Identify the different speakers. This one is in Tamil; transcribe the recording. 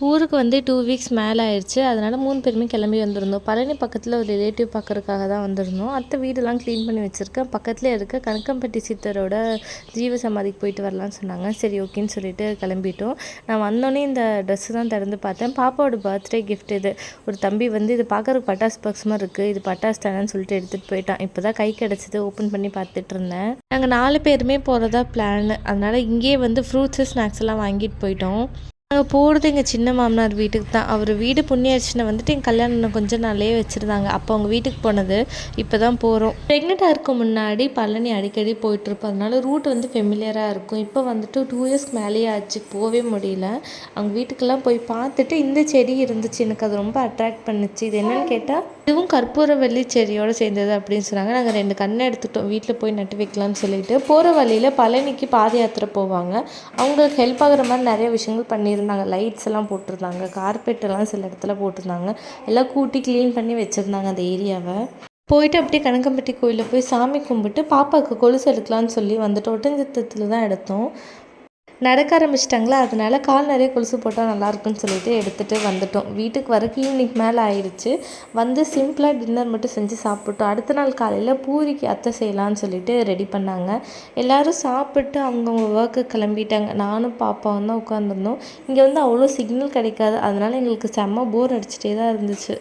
Speaker 1: ஊருக்கு வந்து 2 வீக்ஸ் மேலே ஆயிடுச்சு. அதனால் 3 பேருமே கிளம்பி வந்திருந்தோம். பழனி பக்கத்தில் ஒரு ரிலேட்டிவ் பார்க்கறதுக்காக தான் வந்திருந்தோம். அத்தை வீடெல்லாம் க்ளீன் பண்ணி வச்சுருக்கேன். பக்கத்துலேயே இருக்க கணக்கம்பட்டி சித்தரோட ஜீவ சமாதிக்கு போயிட்டு வரலான்னு சொன்னாங்க. சரி ஓகேன்னு சொல்லிட்டு கிளம்பிட்டோம். நான் வந்தோடனே இந்த ட்ரெஸ்ஸு தான் திறந்து பார்த்தேன். பாப்பாவோட பர்த்டே கிஃப்ட் இது. ஒரு தம்பி வந்து இது பார்க்குறதுக்கு பட்டாசு பாக்ஸ் மாதிரி இருக்குது, இது பட்டாசு தானேன்னு சொல்லிட்டு எடுத்துகிட்டு போயிட்டான். இப்போ தான் கை கிடச்சிது, ஓப்பன் பண்ணி பார்த்துட்டு இருந்தேன். நாங்கள் 4 பேருமே போகிறதா பிளான். அதனால் இங்கேயே வந்து ஃப்ரூட்ஸு ஸ்நாக்ஸ் எல்லாம் வாங்கிட்டு போயிட்டோம். நாங்கள் போகிறது எங்கள் சின்ன மாமனார் வீட்டுக்கு தான். அவர் வீடு புண்ணியார்ச்சனை வந்துட்டு எங்கள் கல்யாணம் இன்னும் கொஞ்சம் நாள்லேயே வச்சுருந்தாங்க. அப்போ அவங்க வீட்டுக்கு போனது. இப்போ தான் போகிறோம். ப்ரெக்னெண்ட்டாக இருக்க முன்னாடி பழனி அடிக்கடி போயிட்டுருப்போம். அதனால ரூட் வந்து ஃபெமிலியராக இருக்கும். இப்போ வந்துட்டு 2 இயர்ஸ்க்கு மேலேயே ஆச்சு, போகவே முடியல. அவங்க வீட்டுக்கெல்லாம் போய் பார்த்துட்டு இந்த செடி இருந்துச்சு, எனக்கு அது ரொம்ப அட்ராக்ட் பண்ணுச்சு. இது என்னென்னு கேட்டால் இதுவும் கற்பூரவள்ளி செடியோடு சேர்ந்தது அப்படின்னு சொன்னாங்க. நாங்கள் 2 கன்று எடுத்துக்கிட்டோம், வீட்டில் போய் நட்டு வைக்கலான்னு சொல்லிட்டு. போகிற வழியில் பழனிக்கு பாத யாத்திரை போவாங்க. அவங்களுக்கு ஹெல்ப் ஆகிற மாதிரி நிறைய விஷயங்கள் பண்ணியிருந்தாங்க. லைட்ஸ் எல்லாம் போட்டிருந்தாங்க, கார்பெட்டெல்லாம் சில இடத்துல போட்டிருந்தாங்க. எல்லாம் கூட்டி க்ளீன் பண்ணி வச்சுருந்தாங்க அந்த ஏரியாவை. போயிட்டு அப்படியே கணக்கம்பட்டி கோயிலில் போய் சாமி கும்பிட்டு பாப்பாவுக்கு கொலுசு எடுக்கலான்னு சொல்லி வந்துட்டு ஒட்டஞ்சத்திரத்தில் தான் எடுத்தோம். நடக்க ஆரம்பிச்சிட்டாங்களா, அதனால கால் நிறைய கொலுசு போட்டால் நல்லாயிருக்குன்னு சொல்லிட்டு எடுத்துகிட்டு வந்துட்டோம். வீட்டுக்கு வரக்கு ஈவினிங் மேலே ஆயிடுச்சு. வந்து சிம்பிளாக டின்னர் மட்டும் செஞ்சு சாப்பிட்டோம். அடுத்த நாள் காலையில் பூரிக்கு அத்தை செய்யலான்னு சொல்லிட்டு ரெடி பண்ணாங்க. எல்லோரும் சாப்பிட்டு அவங்கவுங்க ஒர்க்கு கிளம்பிட்டாங்க. நானும் பாப்பாவும் தான் உட்காந்துருந்தோம். இங்கே வந்து அவ்வளோ சிக்னல் கிடைக்காது, அதனால் எங்களுக்கு செம்ம போர் அடிச்சுட்டே தான் இருந்துச்சு.